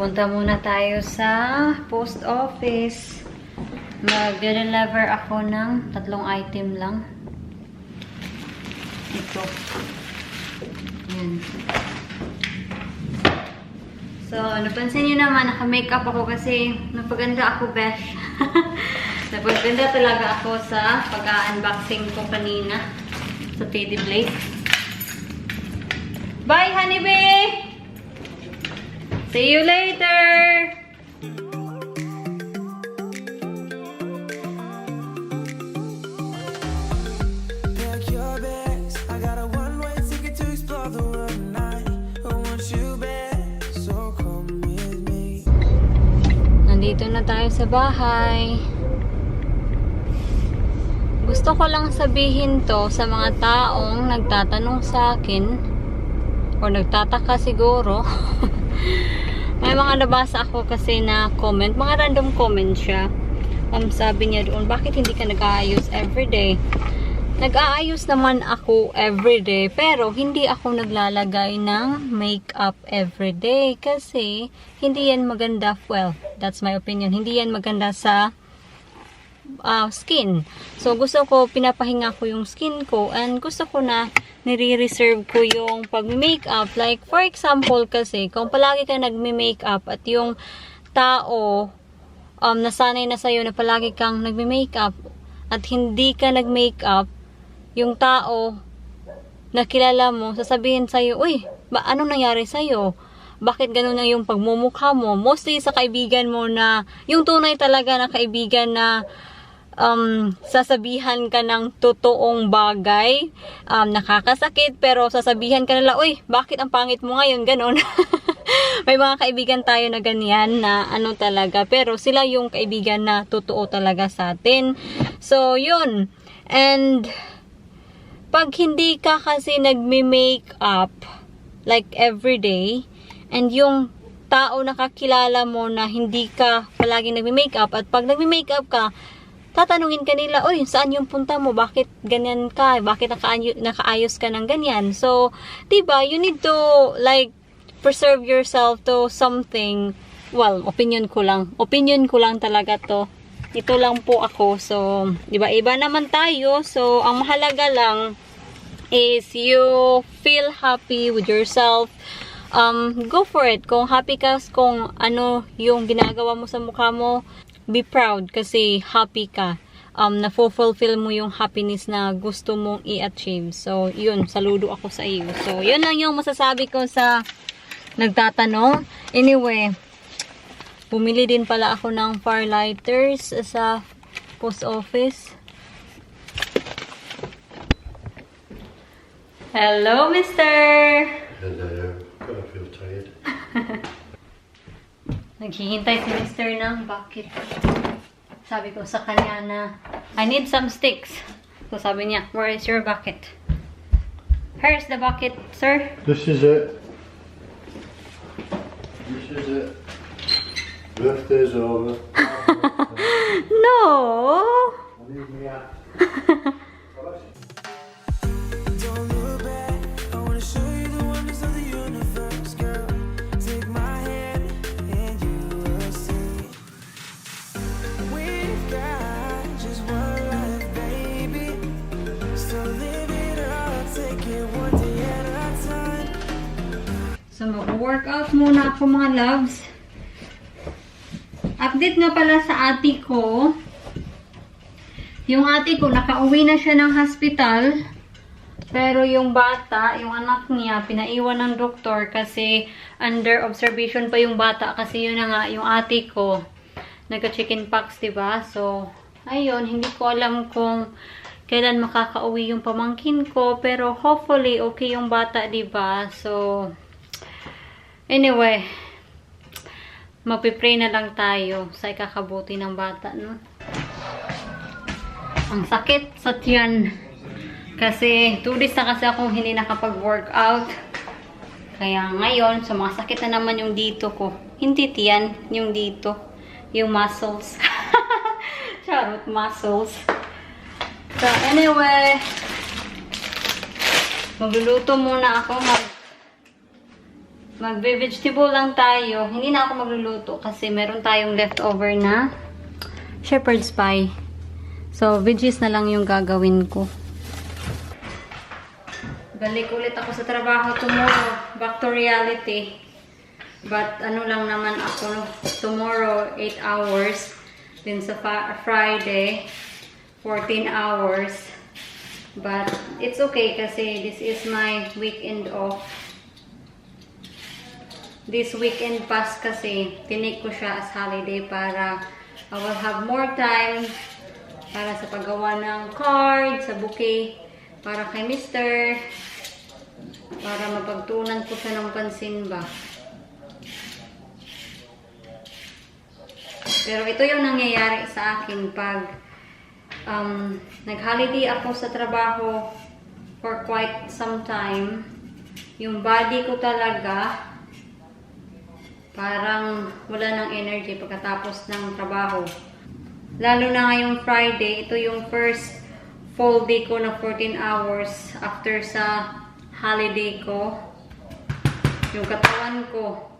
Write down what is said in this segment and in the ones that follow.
Pupunta muna tayo sa post office. Mag-deliver ako ng 3 item lang. Ito. Yan. So, napansin nyo naman, naka-makeup ako kasi napaganda ako, Besh. Napaganda talaga ako sa pag-unboxing ko kanina sa Teddy Blake. Bye, honeybee! See you later! Nandito na tayo sa bahay. Gusto ko lang sabihin to sa mga taong nagtatanong sa akin o nagtataka siguro. May mga nabasa ako kasi na comment, mga random comment siya. Sabi niya doon, bakit hindi ka nag-aayos everyday? Nag-aayos naman ako everyday, pero hindi ako naglalagay ng makeup everyday kasi hindi yan maganda. Well, that's my opinion. Hindi yan maganda sa skin. So, gusto ko, pinapahinga ko yung skin ko and gusto ko na nire-reserve ko yung pag-makeup. Like, for example kasi, kung palagi ka nagme-makeup at yung tao nasanay na sa'yo na palagi kang nagme-makeup at hindi ka nag-makeup, yung tao na kilala mo, sasabihin sa'yo, uy, anong nangyari sa'yo? Bakit ganun na yung pagmumukha mo? Mostly sa kaibigan mo na, yung tunay talaga na kaibigan na sasabihan ka ng totoong bagay, nakakasakit, pero sasabihan ka nila, uy, bakit ang pangit mo ngayon, ganon. May mga kaibigan tayo na ganyan na ano talaga, pero sila yung kaibigan na totoo talaga sa atin. So, yun. And, pag hindi ka kasi nagme-makeup, like everyday, and yung tao nakakilala mo na hindi ka palaging nagme-makeup, at pag nagme-makeup ka, tatanungin ka nila, oy, saan yung punta mo? Bakit ganyan ka? Bakit nakaayos ka ng ganyan? So, diba, you need to, like, preserve yourself to something. Well, opinion ko lang. Opinion ko lang talaga to. Ito lang po ako. So, diba, iba naman tayo. So, ang mahalaga lang is you feel happy with yourself. Go for it. Kung happy ka kung ano yung ginagawa mo sa mukha mo, be proud kasi happy ka. Na-fulfill mo yung happiness na gusto mong i-achieve. So, yun. Saludo ako sa iyo. So, yun lang yung masasabi ko sa nagtatanong. Anyway, bumili din pala ako ng fire lighters sa post office. Hello, mister! Hello. God, I feel tired. Naghihintay si Mr. ng bucket. Sabi ko sa kanya na, I need some sticks. So sabi niya, where is your bucket? Here's the bucket, sir. This is it. This is it. Birthday's over. No! Leave me out. So, mag-workout muna ako mga loves. Update nga pala sa ate ko. Yung ate ko, nakauwi na siya ng hospital. Pero yung bata, yung anak niya, pinaiwan ng doktor kasi under observation pa yung bata. Kasi yun na nga, yung ate ko, nagka-chickenpox, diba? So, ayun, hindi ko alam kung kailan makakauwi yung pamangkin ko. Pero hopefully, okay yung bata, diba? So, anyway, magpipray na lang tayo sa ikakabuti ng bata, no? Ang sakit sa tiyan. Kasi 2 days na kasi akong hindi nakapag-workout. Kaya ngayon, so mga sakit na naman yung dito ko. Hindi tiyan, yung dito. Yung muscles. Charot, muscles. So, anyway, magluluto muna ako. Magbe-vegetable lang tayo. Hindi na ako magluluto kasi meron tayong leftover na shepherd's pie. So, veggies na lang yung gagawin ko. Balik ulit ako sa trabaho tomorrow. Back to reality. But ano lang naman ako tomorrow, 8 hours. Then sa Friday, 14 hours. But it's okay kasi this is my weekend off. This weekend pass kasi, tinake ko siya as holiday para I will have more time para sa paggawa ng card, sa bouquet, para kay Mr. Para mapagtunan ko siya ng pansin ba. Pero ito yung nangyayari sa akin pag nag-holiday ako sa trabaho for quite some time. Yung body ko talaga parang wala ng energy pagkatapos ng trabaho. Lalo na ngayong Friday, ito yung first full day ko na 14 hours after sa holiday ko. Yung katawan ko,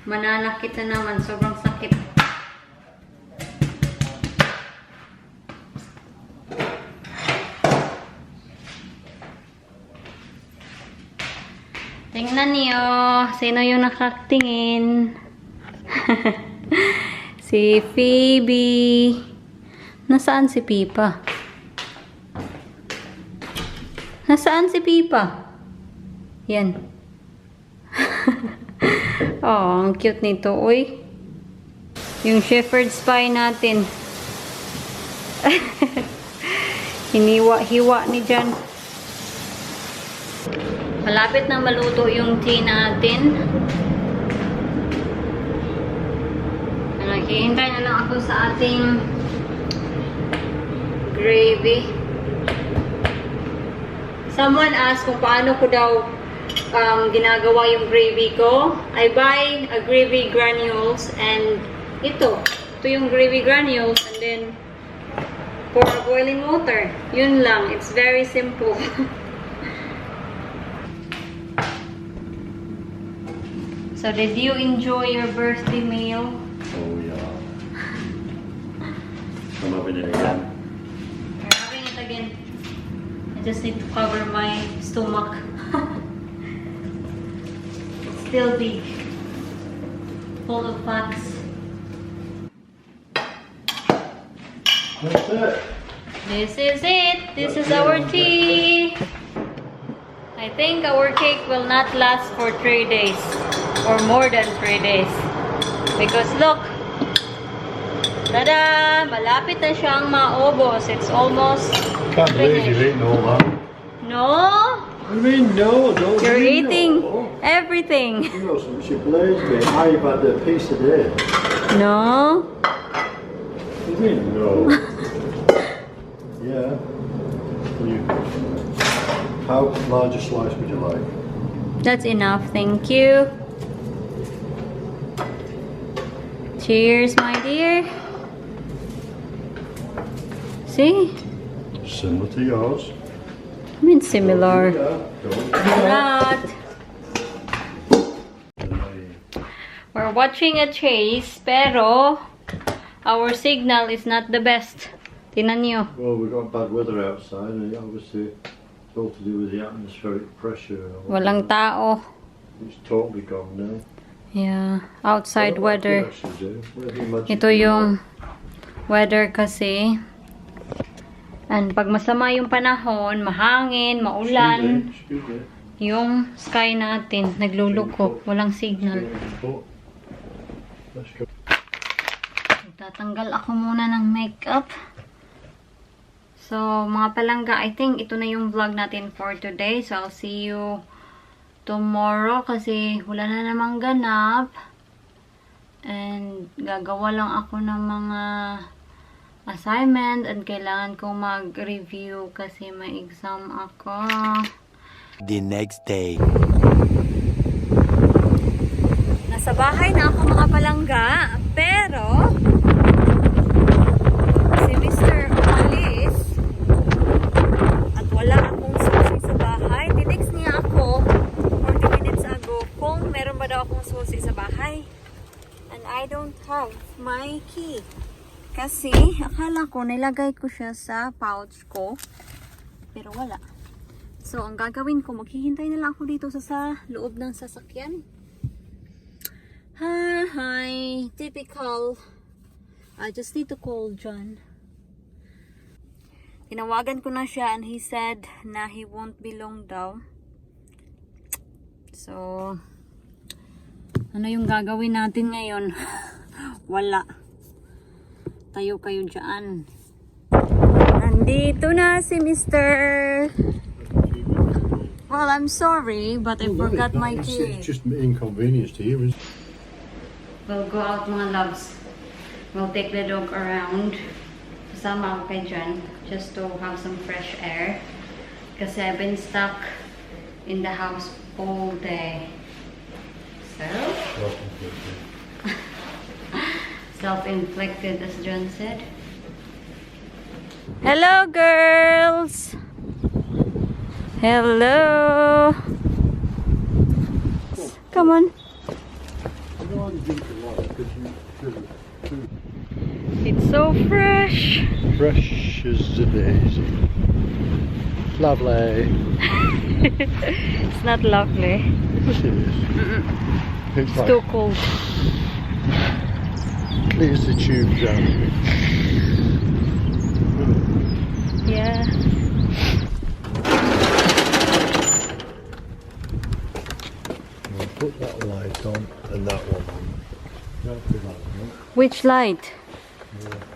mananakit na naman, sobrang sakit. Tingnan niyo, sino yung nakatingin? Si Phoebe. Nasaan si Pipa? Nasaan si Pipa? Yan. Oh, ang cute nito. Uy. Yung shepherd's pie natin. Hiniwa-hiwa ni Jan. Malapit na maluto yung tea natin. Hihintay na lang ako sa ating gravy. Someone asked kung paano ko daw ginagawa yung gravy ko. I buy a gravy granules and ito yung gravy granules and then pour boiling water. Yun lang. It's very simple. So, did you enjoy your birthday meal? Oh yeah. I'm having it again. You're having it again. I just need to cover my stomach. It's still big. Full of fats. That's it. This is it. This is our tea. I think our cake will not last for 3 days. Or more than 3 days. Because look, tada! Malapit na siyang maubos. It's almost Can't believe you've finished. eaten all that. No? I mean, no, don't. You're mean eating no. everything. You know, some she plays me. I've had a piece a day. No? You mean no? Yeah. You, how large a slice would you like? That's enough. Thank you. Cheers, my dear. See? Similar to yours. I mean, similar. Don't do that. Not. We're watching a chase, pero our signal is not the best. Tinan nyo. Well, we've got bad weather outside, and obviously it's all to do with the atmospheric pressure. Walang tao. It's totally gone now. Yeah, outside What do you weather. actually do? Where do you imagine Ito you yung weather kasi. And pag masama yung panahon, mahangin, are? maulan, Excuse me. yung sky natin naglulukop, walang signal. Let's go. Tatanggal ako muna ng makeup. So, mga palangga, I think ito na yung vlog natin for today. So, I'll see you tomorrow kasi wala na namang ganap. And gagawa lang ako ng mga assignment and kailangan kong mag-review kasi may exam ako. The next day. Nasa bahay na ako mga palangga, pero si Mr. umalis at wala akong susi sa bahay. Tinext niya ako 40 minutes ago kung meron ba daw akong susi sa bahay. And I don't have my key. Kasi, akala ko, nilagay ko siya sa pouch ko. Pero wala. So, ang gagawin ko, maghihintay na lang ako dito sa loob ng sasakyan. Hi, typical. I just need to call John. Tinawagan ko na siya and he said na he won't be long daw. So, ano yung gagawin natin ngayon? Wala. Tayo kayo dyan. Nandito na si Mr. Well, I'm sorry, but I forgot my key. It's just inconvenience to you. We'll go out mga loves. We'll take the dog around. Kasama ako kay John just to have some fresh air. Kasi I've been stuck in the house all day. So, self-inflicted as John said. Hello girls! Hello! Come on. It's so fresh. Fresh as a daisy. Lovely. It's not lovely. Yes, it is. It's It's too cold. clears the tubes out. Yeah. We'll put that light on and that one on. Don't put that one on. Which light?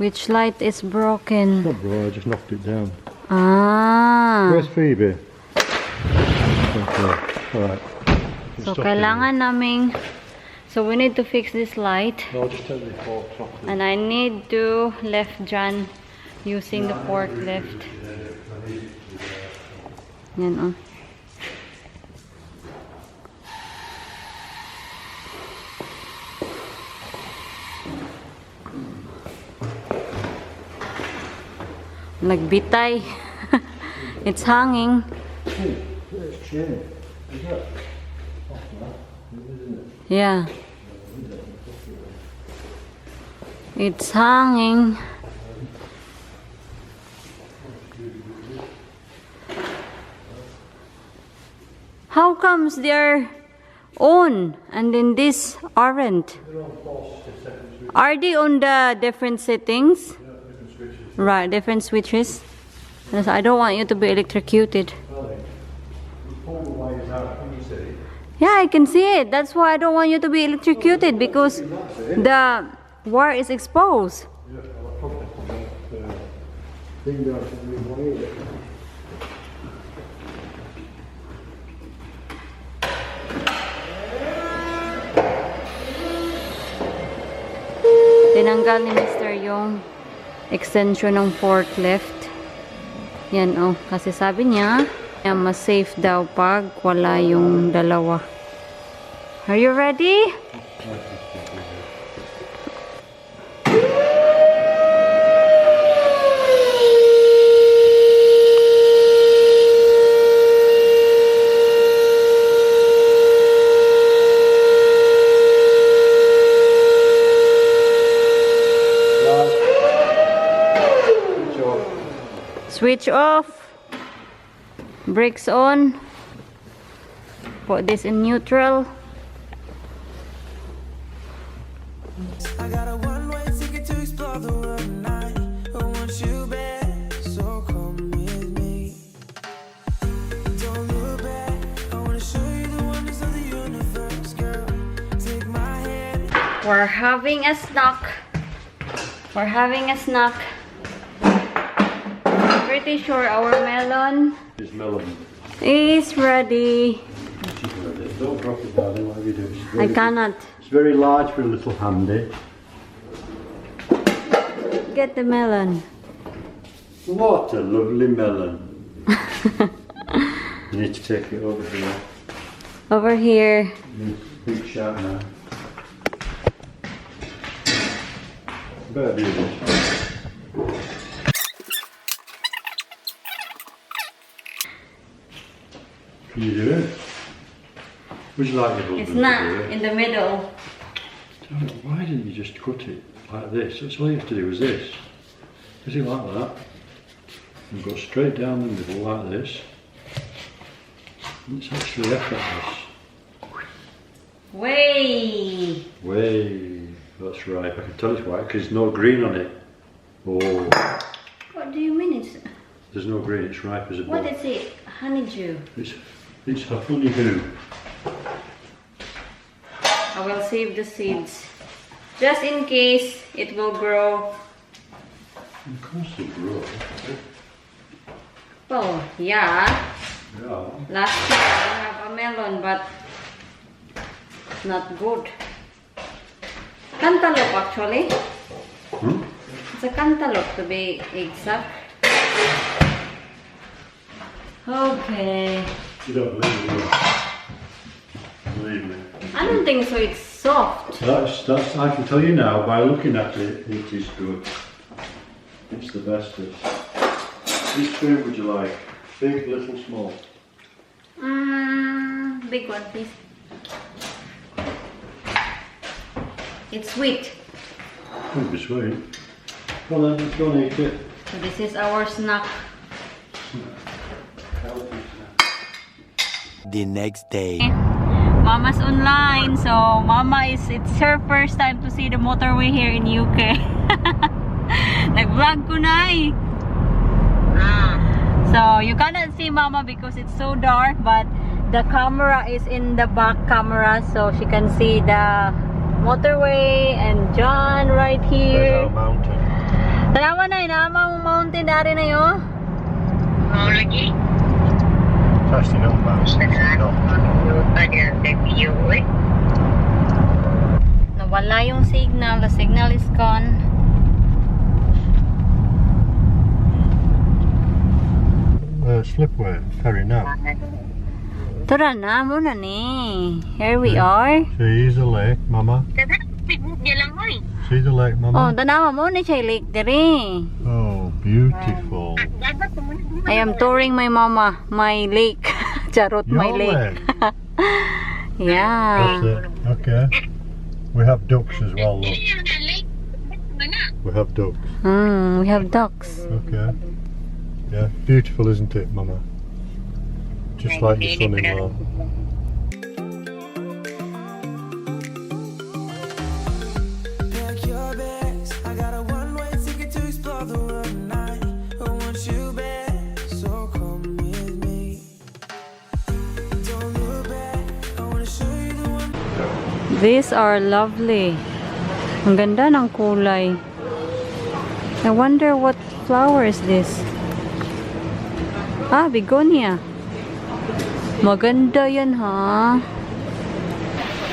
Which light is broken? Not bro, I just knocked it down. Ah. Where's Phoebe? Okay. Alright. So kailangan naming, so we need to fix this light. I'll just take the fork off. And I need to left John using the forklift. Yan oh. Nagbitay. It's hanging. Yeah. It's hanging. How comes they're on and then this aren't? Are they on the different settings? Right, different switches. Yes, I don't want you to be electrocuted. Yeah, I can see it. That's why I don't want you to be electrocuted because the wire is exposed. Tinanggal ni Mr. yung extension ng forklift. Yan oh, kasi sabi niya, mas safe daw pag wala yung dalawa. Are you ready? Switch off. Brakes on. Put this in neutral. I got a one-way ticket to explore the world tonight. I want you back, so come with me. Don't look back. I wanna show you the wonders of the universe, girl. Take my hand. We're having a snack. We're having a snack. Pretty sure our melon It's melon. is ready. Don't drop it, darling, whatever you do. I cannot. It's very large for a little handy. Get the melon. What a lovely melon. You need to take it over here. Over here. Big shot now. Better do this. Can you do it? Would you like your husband It's to not do it? in the middle. Why didn't you just cut it like this? That's all you have to do is this. Is it like that? And go straight down the middle like this. And it's actually effortless. Way. Way. That's right. I can tell it's white because there's no green on it. Oh, What do you mean it's... there's no green. It's ripe as a What bug. is it? Honeydew. It's a honeydew. I will save the seeds. Just in case it will grow. Of course it grows. Well, yeah. Yeah. Last year I have a melon, but not good. Cantaloupe actually. Hmm? It's a cantaloupe to be exact. Okay. You don't believe me? Believe me. I don't think so. It's soft. That's. I can tell you now by looking at it. It is good. It's the bestest. Which spoon would you like? Big, little, small? Big one, please. It's sweet. Could be sweet. Well then, let's go and eat it. So this is our snack. The next day. Mama's online, so Mama it's her first time to see the motorway here in UK. Nag-vlog ko na eh. So you cannot see Mama because it's so dark, but the camera is in the back camera, so she can see the motorway and John right here. There's our mountain. Tanawa na, inamang mountain dari na yun. Testing up mountain. Nawala yung signal. The signal is gone. Slipway, ferry now. Tara na, muna ni. Here we are. See the lake, Mama. See the lake, Oh, Mama. tanawa mo ni siya lake diri. Oh, beautiful. I am touring my mama, my lake. Charot, my Your lake. lake. Yeah. That's it. Okay. We have ducks as well, look. We have ducks. We have ducks. Okay. Yeah, beautiful, isn't it, Mama? Just like your son-in-law. Pack your bags. I got a one-way ticket to explore the world tonight. I want you back, so come with me. Don't look back. I wanna show you the one. These are lovely. Ang ganda ng kulay. I wonder what flower is this? Ah, begonia. Maganda yan ha.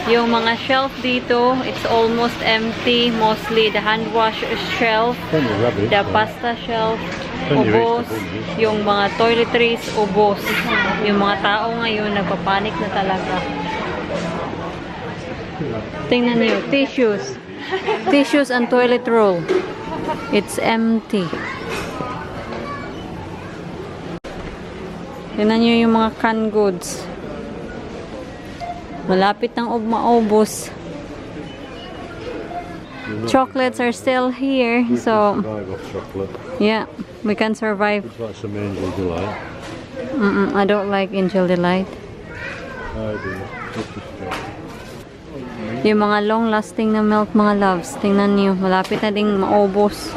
Yung mga shelf dito, it's almost empty. Mostly the hand wash shelf, Plenty of rabbits. the pasta shelf, Plenty of ubos. Easter bunnies. Yung mga toiletries, ubos. Yung mga tao ngayon, nagpapanik na talaga. Tingnan niyo, tissues. Tissues and toilet roll. It's empty. Tingnan niyo yung mga canned goods. Malapit nang maubos. Chocolates are still here, We so can survive off chocolate. yeah, we can survive. It's like some angel delight. I don't like Angel Delight. I do. It's just Yung mga long-lasting na milk, mga loves. Tingnan niyo, malapit na ding maubos.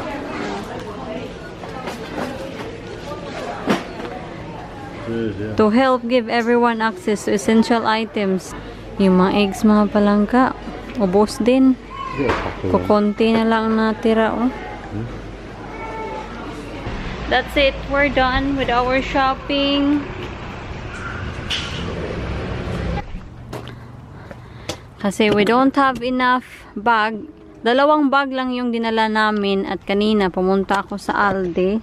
yeah. To help give everyone access to essential items. Yung mga eggs, mga palangka, ubos din. Yeah, couple of them. Kukunti na lang natira, oh. That's it. We're done with our shopping. Kasi we don't have enough bag. Dalawang bag lang yung dinala namin at kanina pumunta ako sa Aldi.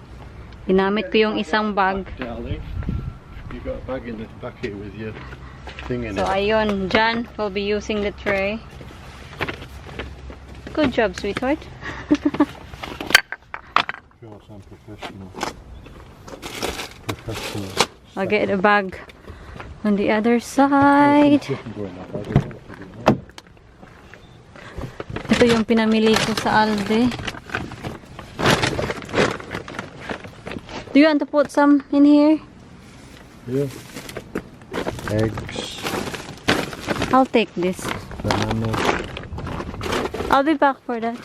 Ginamit ko yung isang bag. Darling, you got a bag in the back here with your thing in So it. ayun, John will be using the tray. Good job, sweetheart. Sure, I'm professional. Professional. I'll get a bag. On the other side. Ito yung pinamili ko sa Aldi. Do you want to put some in here? Yeah. Eggs, I'll take this. bananas. I'll be back for that.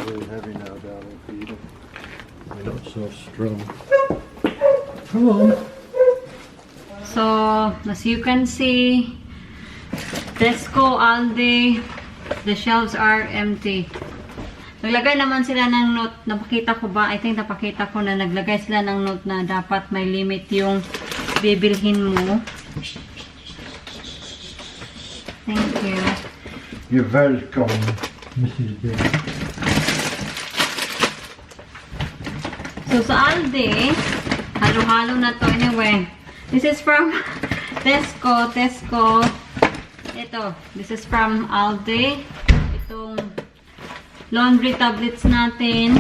Really heavy now, darling. Feed them. They're not so strong. Come on. So, as you can see, Tesco, Aldi, the shelves are empty. Naglagay naman sila ng note. Napakita ko ba? I think napakita ko na naglagay sila ng note na dapat may limit yung bibilhin mo. Thank you. You're welcome, Mrs. Day. So, sa Aldi, halo-halo na to. Anyway, this is from Tesco. Ito, this is from Aldi. Itong laundry tablets natin.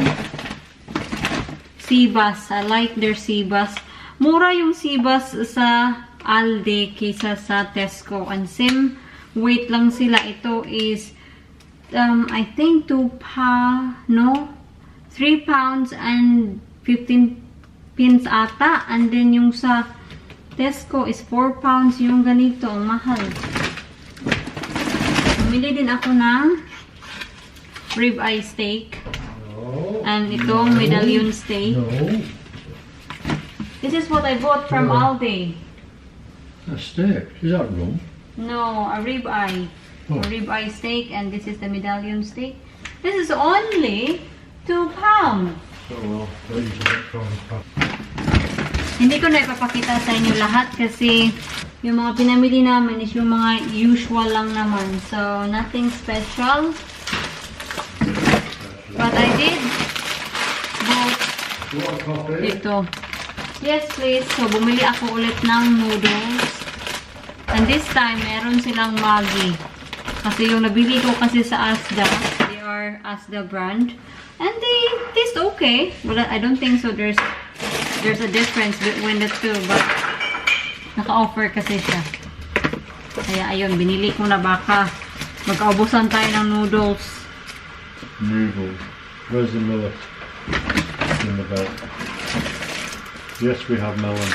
Sibas. I like their Sibas. Mura yung Sibas sa Aldi kaysa sa Tesco. And same weight lang sila. Ito is, I think 3 pounds and 15 pins ata. And then yung sa Tesco is 4 pounds yung ganito. Ang mahal. Bumili din ako ng ribeye steak. No. And itong medallion steak. No. This is what I bought from Aldi. A steak. Is that wrong? No, a ribeye. Oh. A ribeye steak, and this is the medallion steak. This is only 2 pounds. Oh well, these are from Hindi ko na ipapakita sa inyo lahat kasi yung mga pinamili namin is yung mga usual lang naman. So, nothing special. But I did both ito. Yes, please. So, bumili ako ulit ng noodles. And this time, meron silang Maggi. Kasi yung nabili ko kasi sa Asda, they are Asda brand. And they taste okay. Well, I don't think so there's a difference between the two. But, naka-offer kasi siya. Kaya, ayun, binili ko na baka magkaubusan tayo ng noodles. noodles. Where's the millet? In the bag. Yes, we have melon.